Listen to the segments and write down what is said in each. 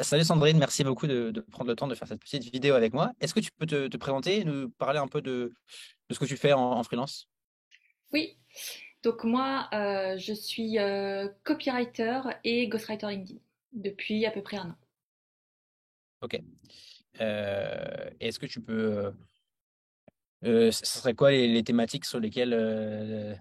Salut Sandrine, merci beaucoup de prendre le temps de faire cette petite vidéo avec moi. Est-ce que tu peux te présenter et nous parler un peu de ce que tu fais en freelance? Oui, donc moi, je suis copywriter et ghostwriter LinkedIn depuis à peu près un an. Ok. Est-ce que tu peux... ce serait quoi les thématiques sur lesquelles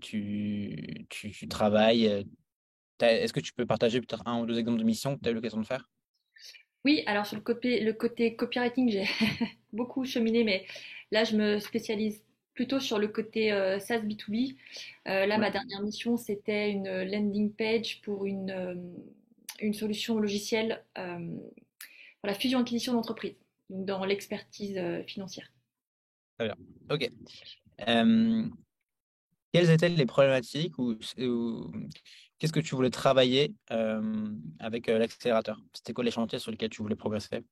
tu travailles? Est-ce que tu peux partager peut-être un ou deux exemples de missions que tu as eu l'occasion de faire? Oui, alors sur le côté copywriting, j'ai beaucoup cheminé, mais là, je me spécialise plutôt sur le côté SaaS B2B. Là, Ouais. ma dernière mission, c'était une landing page pour une solution logicielle pour la fusion-acquisition d'entreprise, donc dans l'expertise financière. Très bien. Ok. Euh, Quelles étaient les problématiques ou qu'est-ce que tu voulais travailler avec l'accélérateur? C'était quoi les chantiers sur lesquels tu voulais progresser?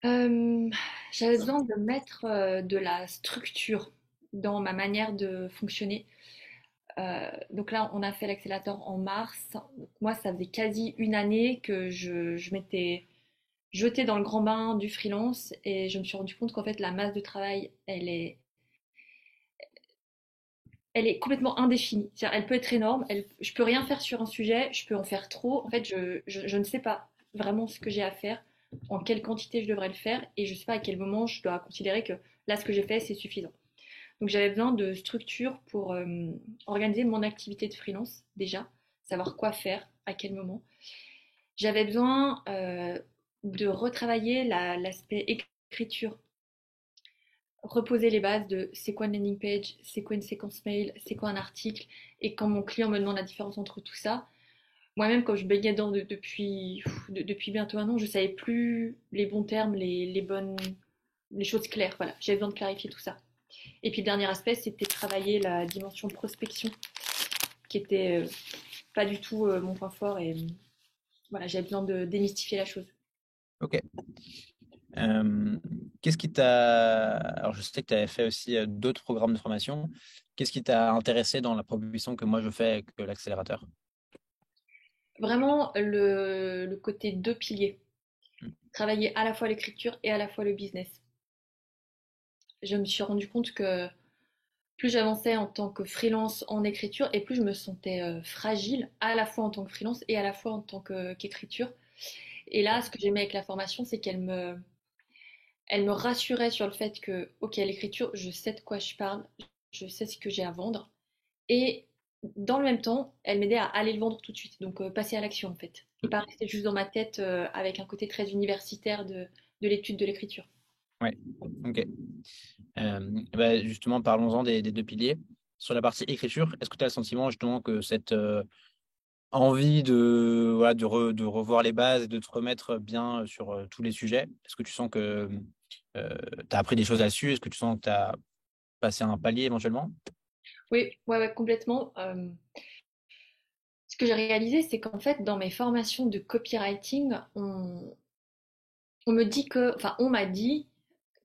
Euh, J'avais besoin de mettre de la structure dans ma manière de fonctionner. Donc là, on a fait l'accélérateur en mars. Moi, ça faisait quasi une année que je m'étais jetée dans le grand bain du freelance et je me suis rendu compte qu'en fait, la masse de travail, elle est complètement indéfinie. C'est-à-dire, elle peut être énorme, je peux rien faire sur un sujet, je peux en faire trop. En fait, je ne sais pas vraiment ce que j'ai à faire, en quelle quantité je devrais le faire, et je ne sais pas à quel moment je dois considérer que là, ce que j'ai fait, c'est suffisant. Donc, j'avais besoin de structure pour organiser mon activité de freelance, déjà, savoir quoi faire, à quel moment. J'avais besoin de retravailler l'aspect écriture, reposer les bases de c'est quoi une landing page, c'est quoi une séquence mail, c'est quoi un article. Et quand mon client me demande la différence entre tout ça, moi-même, quand je baignais dedans depuis bientôt un an, je savais plus les bons termes, les choses claires. Voilà, j'avais besoin de clarifier tout ça. Et puis le dernier aspect, c'était travailler la dimension prospection, qui était pas du tout mon point fort. Et voilà, j'avais besoin de démystifier la chose. Ok. Euh, Qu'est-ce qui t'a... Alors, je sais que tu avais fait aussi d'autres programmes de formation. Qu'est-ce qui t'a intéressé dans la proposition que moi je fais avec l'accélérateur? Vraiment, le côté deux piliers. Travailler à la fois l'écriture et à la fois le business. Je me suis rendu compte que plus j'avançais en tant que freelance en écriture et plus je me sentais fragile à la fois en tant que freelance et à la fois en tant qu'écriture. Et là, ce que j'aimais avec la formation, c'est qu'elle me rassurait sur le fait que, ok, l'écriture, je sais de quoi je parle, je sais ce que j'ai à vendre. Et dans le même temps, elle m'aidait à aller le vendre tout de suite, donc passer à l'action en fait. Et pas rester juste dans ma tête avec un côté très universitaire de l'étude de l'écriture. Ouais, ok. Justement, parlons-en des deux piliers. Sur la partie écriture, est-ce que tu as le sentiment justement que cette envie voilà, de revoir les bases et de te remettre bien sur tous les sujets, est-ce que tu sens que tu as appris des choses là-dessus? Est-ce que tu sens que tu as passé un palier éventuellement? Oui, ouais, ouais, complètement. Ce que j'ai réalisé, c'est qu'en fait, dans mes formations de copywriting, on me dit que, enfin, on m'a dit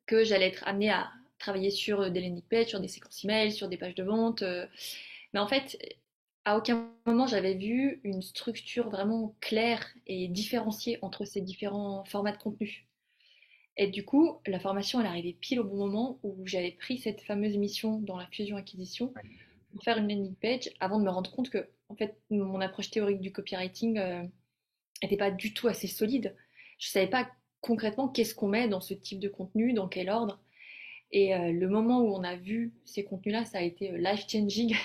que j'allais être amenée à travailler sur des landing pages, sur des séquences email, sur des pages de vente. Mais en fait, à aucun moment j'avais vu une structure vraiment claire et différenciée entre ces différents formats de contenu. Et du coup, la formation, elle arrivait pile au bon moment où j'avais pris cette fameuse mission dans la fusion-acquisition pour faire une landing page avant de me rendre compte que, en fait, mon approche théorique du copywriting n'était pas du tout assez solide. Je savais pas concrètement qu'est-ce qu'on met dans ce type de contenu, dans quel ordre. Et le moment où on a vu ces contenus-là, ça a été life-changing.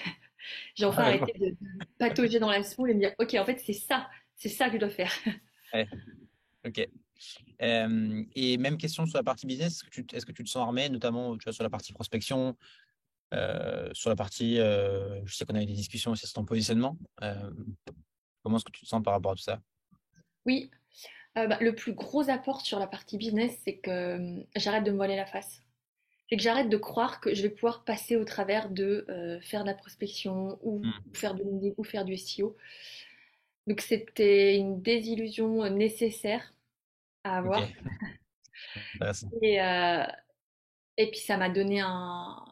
J'ai Ah enfin ouais, arrêté de patauger dans la semoule et de me dire, ok, en fait, c'est ça que je dois faire. ouais, ok. Et même question sur la partie business, est-ce que tu te sens armé, notamment tu vois, sur la partie prospection, sur la partie, je sais qu'on a eu des discussions aussi sur ton positionnement. Comment est-ce que tu te sens par rapport à tout ça? Oui, le plus gros apport sur la partie business, c'est que j'arrête de me voiler la face. C'est que j'arrête de croire que je vais pouvoir passer au travers de faire de la prospection ou Hmm. faire de LinkedIn ou faire du SEO. Donc c'était une désillusion nécessaire à Ok, avoir. intéressant. Et, euh, et puis ça m'a donné un...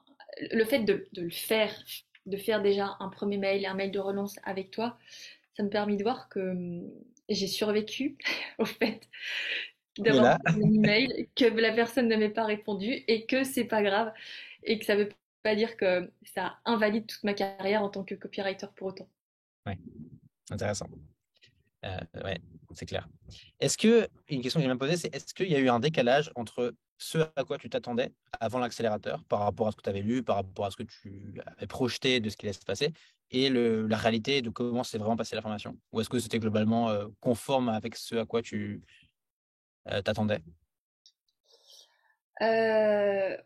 Le fait de le faire, de faire déjà un premier mail, un mail de relance avec toi, ça me permet de voir que j'ai survécu au fait On est d'avoir là. un email, que la personne ne m'ait pas répondu et que c'est pas grave et que ça veut pas dire que ça invalide toute ma carrière en tant que copywriter pour autant. Ouais, intéressant. Ouais, c'est clair. Est-ce que, une question que j'ai même posée, c'est est-ce qu'il y a eu un décalage entre ce à quoi tu t'attendais avant l'accélérateur, par rapport à ce que tu avais lu, par rapport à ce que tu avais projeté de ce qui allait se passer, et la réalité de comment s'est vraiment passée la formation? Ou est-ce que c'était globalement conforme avec ce à quoi tu t'attendais? Euh,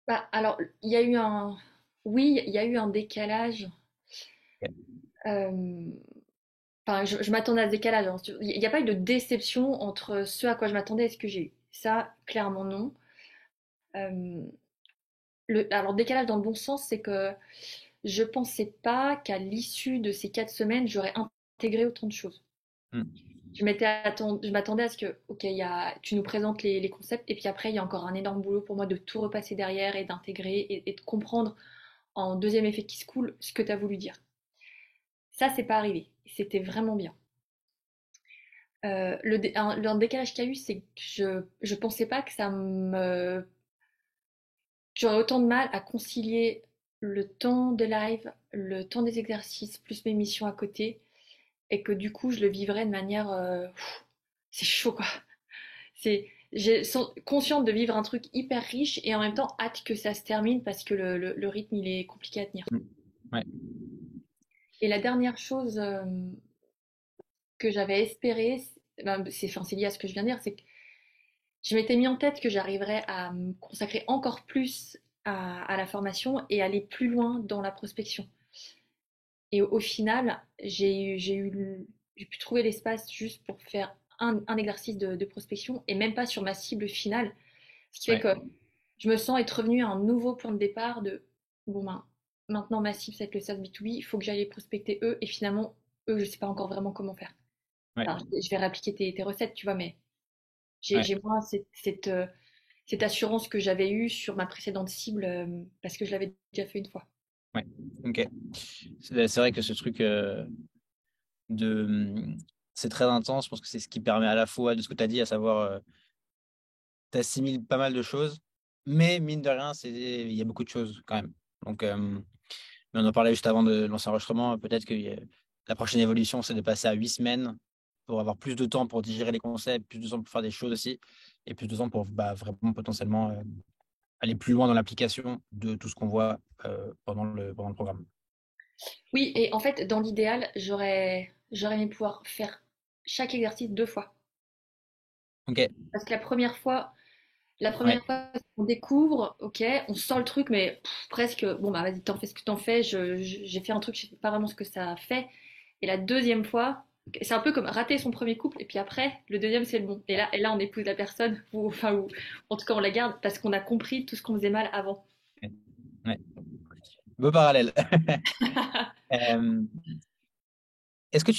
Bah, alors, il y a eu un... Oui, il y a eu un décalage. Ok. Euh, Enfin, je m'attendais à ce décalage, hein. Il n'y a pas eu de déception entre ce à quoi je m'attendais et ce que j'ai eu. Ça, clairement non. Euh, alors, décalage dans le bon sens, c'est que je pensais pas qu'à l'issue de ces 4 semaines, j'aurais intégré autant de choses. Hmm. Je m'attendais à ce que, ok, tu nous présentes les concepts, et puis après, il y a encore un énorme boulot pour moi de tout repasser derrière et d'intégrer et de comprendre en deuxième effet qui se coule ce que tu as voulu dire. Ça, c'est pas arrivé. C'était vraiment bien. Le décalage qu'il y a eu, c'est que je pensais pas que j'aurais autant de mal à concilier le temps de live, le temps des exercices, plus mes missions à côté, et que du coup, je le vivrais de manière, c'est chaud quoi. J'ai consciente de vivre un truc hyper riche et en même temps hâte que ça se termine parce que le rythme il est compliqué à tenir. Hmm. Ouais. Et la dernière chose que j'avais espéré, enfin, c'est lié à ce que je viens de dire, c'est que je m'étais mis en tête que j'arriverais à me consacrer encore plus à la formation et aller plus loin dans la prospection. Et au final, j'ai pu trouver l'espace juste pour faire un exercice de prospection et même pas sur ma cible finale. Ce qui fait Ouais. que je me sens être revenue à un nouveau point de départ de bon ben, maintenant ma cible c'est le SaaS B2B, il faut que j'aille les prospecter eux et finalement eux je sais pas encore vraiment comment faire. Ouais. Alors, je vais réappliquer tes recettes, tu vois, mais Ouais. j'ai moins cette assurance que j'avais eue sur ma précédente cible parce que je l'avais déjà fait une fois. Ouais. Ok. C'est vrai que ce truc de c'est très intense. Je pense que c'est ce qui permet à la fois de ce que tu as dit, à savoir t'assimiles pas mal de choses, mais mine de rien, il y a beaucoup de choses quand même. Donc, mais on en parlait juste avant de lancer l'enregistrement. Peut-être que la prochaine évolution, c'est de passer à 8 semaines pour avoir plus de temps pour digérer les concepts, plus de temps pour faire des choses aussi, et plus de temps pour bah, vraiment potentiellement aller plus loin dans l'application de tout ce qu'on voit pendant le programme. Oui, et en fait, dans l'idéal, j'aurais aimé pouvoir faire chaque exercice 2 fois. Ok, Parce que la ouais, première fois, on découvre, ok, on sent le truc, mais presque, bon bah vas-y, t'en fais ce que t'en fais, j'ai fait un truc, je sais pas vraiment ce que ça a fait. Et la deuxième fois, c'est un peu comme rater son premier couple, et puis après, le deuxième, c'est le bon. Et là, on épouse la personne, ou en tout cas, on la garde parce qu'on a compris tout ce qu'on faisait mal avant. ouais, ouais. Beau parallèle. Euh, est-ce que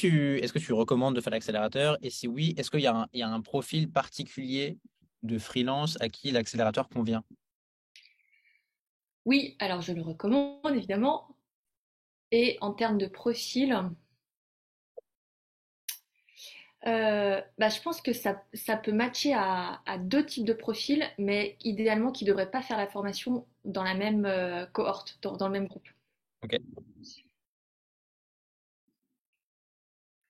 tu recommandes de faire l'accélérateur? Et si oui, est-ce qu'il y a un profil particulier de freelance à qui l'accélérateur convient? Oui, alors je le recommande, évidemment. Et en termes de profil, bah, je pense que ça peut matcher à deux types de profils, mais idéalement qui ne devraient pas faire la formation dans la même cohorte, dans le même groupe. Ok.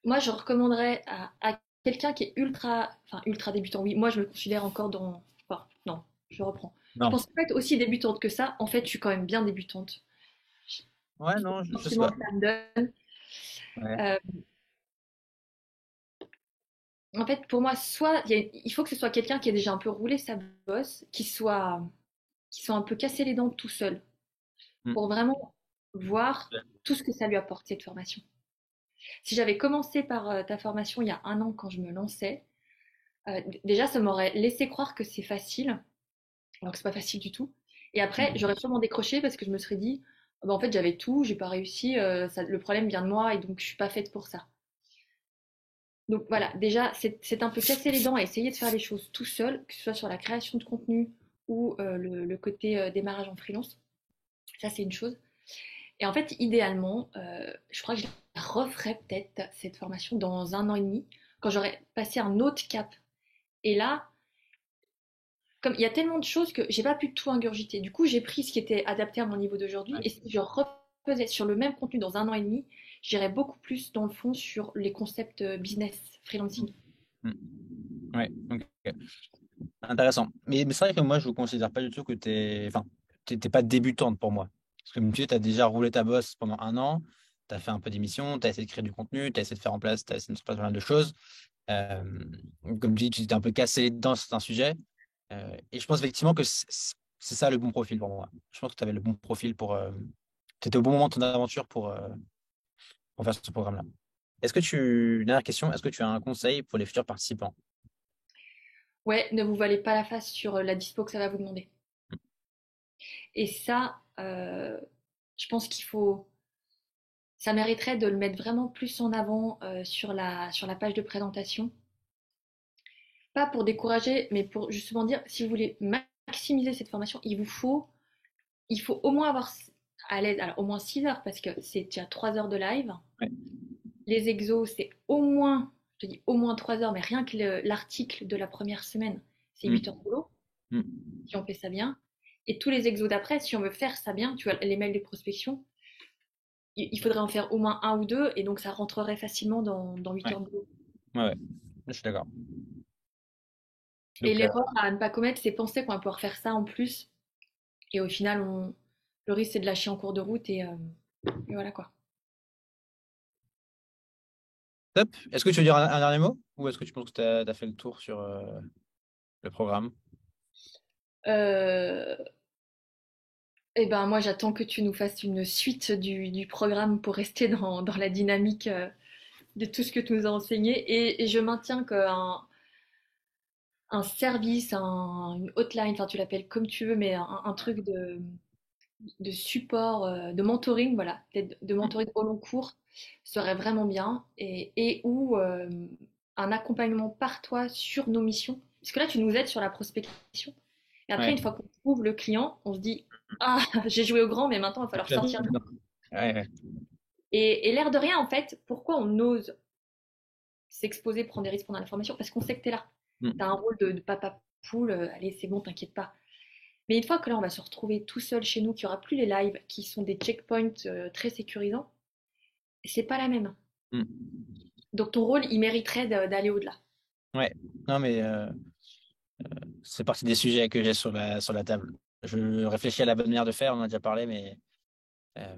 Moi, je recommanderais à quelqu'un qui est enfin ultra débutant. Oui, moi, je me considère encore dans. Enfin, non, je reprends. Je Non. pense pas être aussi débutante que ça. En fait, je suis quand même bien débutante. Ouais, Je sais non, pas je sais forcément pas. que ça me donne. Ouais. Euh, En fait, pour moi, soit il faut que ce soit quelqu'un qui a déjà un peu roulé sa bosse, qui soit un peu cassé les dents tout seul, Hmm. pour vraiment voir tout ce que ça lui apporte, cette formation. Si j'avais commencé par ta formation il y a un an quand je me lançais, déjà ça m'aurait laissé croire que c'est facile, alors que c'est pas facile du tout. Et après, Hmm. j'aurais sûrement décroché parce que je me serais dit, ah bah, en fait j'avais tout, j'ai pas réussi, le problème vient de moi et donc je suis pas faite pour ça. Donc voilà, déjà c'est un peu casser les dents à essayer de faire les choses tout seul, que ce soit sur la création de contenu ou le côté démarrage en freelance. Ça c'est une chose. Et en fait, idéalement, je crois que je l'ai referai peut-être cette formation dans 1 an et demi, quand j'aurai passé un autre cap. Et là, comme il y a tellement de choses que j'ai pas pu tout ingurgiter. Du coup, j'ai pris ce qui était adapté à mon niveau d'aujourd'hui. Ouais. Et si je refaisais sur le même contenu dans 1 an et demi, j'irais beaucoup plus dans le fond sur les concepts business, freelancing. Mm. Ouais, ok. Intéressant. Mais c'est vrai que moi, je ne considère pas du tout que enfin, t'es pas débutante pour moi. Parce que comme tu as déjà roulé ta bosse pendant 1 an, tu as fait un peu d'émissions, tu as essayé de créer du contenu, tu as essayé de faire en place, tu as essayé de faire pas mal de choses. Euh, Comme tu dis, tu t'es un peu cassé les dents sur certains sujet. Et je pense effectivement que c'est ça le bon profil pour moi. Je pense que tu avais le bon profil pour. Tu étais au bon moment de ton aventure pour faire ce programme-là. Dernière question, est-ce que tu as un conseil pour les futurs participants? Ouais, ne vous voilez pas la face sur la dispo que ça va vous demander. Et ça, je pense qu'il faut. Ça mériterait de le mettre vraiment plus en avant sur la page de présentation. Pas pour décourager, mais pour justement dire, si vous voulez maximiser cette formation, il faut au moins avoir à l'aise, alors au moins 6 heures, parce que c'est déjà 3 heures de live. Ouais. Les exos, c'est au moins, je te dis au moins 3 heures, mais rien que l'article de la première semaine, c'est 8 heures de Mm. boulot, Mm. si on fait ça bien. Et tous les exos d'après, si on veut faire ça bien, tu vois, les mails de prospection, il faudrait en faire au moins un ou deux, et donc ça rentrerait facilement dans 8 Ouais, heures de boulot. ouais, ouais. Je suis d'accord. Et Donc, l'erreur à ne pas commettre, c'est penser qu'on va pouvoir faire ça en plus, et au final, le risque, c'est de lâcher en cours de route, et voilà quoi. top. Est-ce que tu veux dire un dernier mot? Ou est-ce que tu penses que tu as fait le tour sur le programme? Euh, Eh ben, moi, j'attends que tu nous fasses une suite du programme pour rester dans la dynamique de tout ce que tu nous as enseigné. Et je maintiens un service, une hotline, enfin, tu l'appelles comme tu veux, mais un truc de support, de mentoring, voilà, peut-être de mentoring au long cours serait vraiment bien. Et ou un accompagnement par toi sur nos missions. Parce que là, tu nous aides sur la prospection. Et après, Ouais. une fois qu'on trouve le client, on se dit, ah, j'ai joué au grand, mais maintenant, il va falloir Tu l'as sortir. mis dedans. Ouais, ouais. Et l'air de rien, en fait, pourquoi on ose s'exposer, prendre des risques pendant la formation? Parce qu'on sait que tu es là. Tu as Mm. un rôle de papa poule, allez, c'est bon, t'inquiète pas. Mais une fois que là, on va se retrouver tout seul chez nous, qu'il n'y aura plus les lives qui sont des checkpoints très sécurisants, c'est pas la même. Mm. Donc ton rôle, il mériterait d'aller au-delà. Ouais. Non, mais c'est partie des sujets que j'ai sur la table. Je réfléchis à la bonne manière de faire, on en a déjà parlé, mais euh,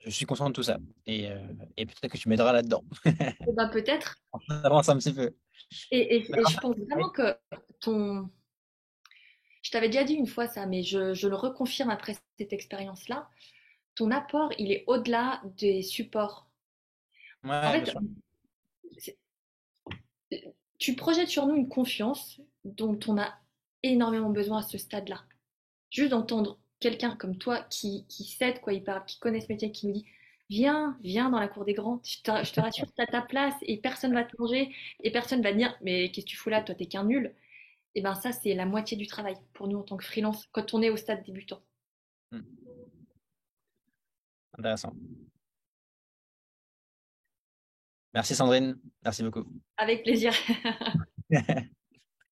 je suis conscient de tout ça. Et peut-être que tu m'aideras là-dedans. Eh ben, peut-être. On avance un petit peu. Et je pense Oui. vraiment que ton... Je t'avais déjà dit une fois ça, mais je le reconfirme après cette expérience-là. Ton apport, il est au-delà des supports. En Ouais, bien fait, sûr. c'est- tu projettes sur nous une confiance dont on a énormément besoin à ce stade-là. Juste d'entendre quelqu'un comme toi qui sait de quoi il parle, qui connaît ce métier, qui nous dit viens dans la cour des grands, je te rassure, tu as ta place et personne va te manger et personne va te dire mais qu'est-ce que tu fous là, toi t'es qu'un nul. Et ben ça, c'est la moitié du travail pour nous en tant que freelance quand on est au stade débutant. Mm. Intéressant. Merci Sandrine. Merci beaucoup. Avec plaisir.